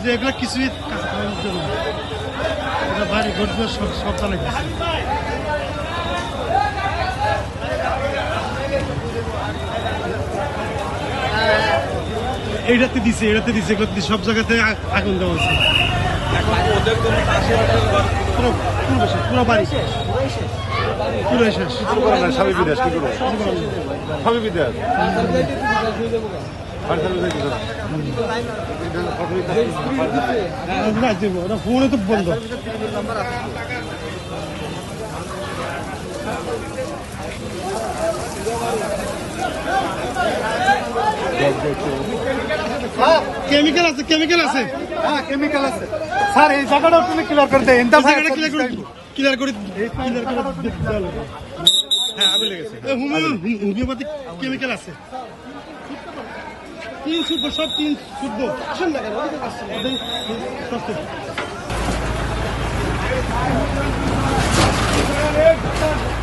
যে এগুলো কিছুই বাড়ি ঘটবে সব চালাই দিচ্ছে। এইটাতে দিছে এগুলো সব জায়গাতে আগুন দেওয়া হয়েছে। পুরো বাড়ি পুরো শেষ। স্বামী বিদেশ কি করবো? স্বামী বিদেশ ফোনে তো বন্ধ। কেমিক্যাল আছে কেমিক্যাল আছে। হ্যাঁ কেমিক্যাল আছে স্যার। এই জায়গাটাও তুমি ক্লিয়ার করে দেয়। ক্লিয়ার করে হ্যাঁ আগুন লেগেছে। হোমিওপ্যাথিক কেমিক্যাল আছে। 3 শুদ্ধ সব 3 শুদ্ধ।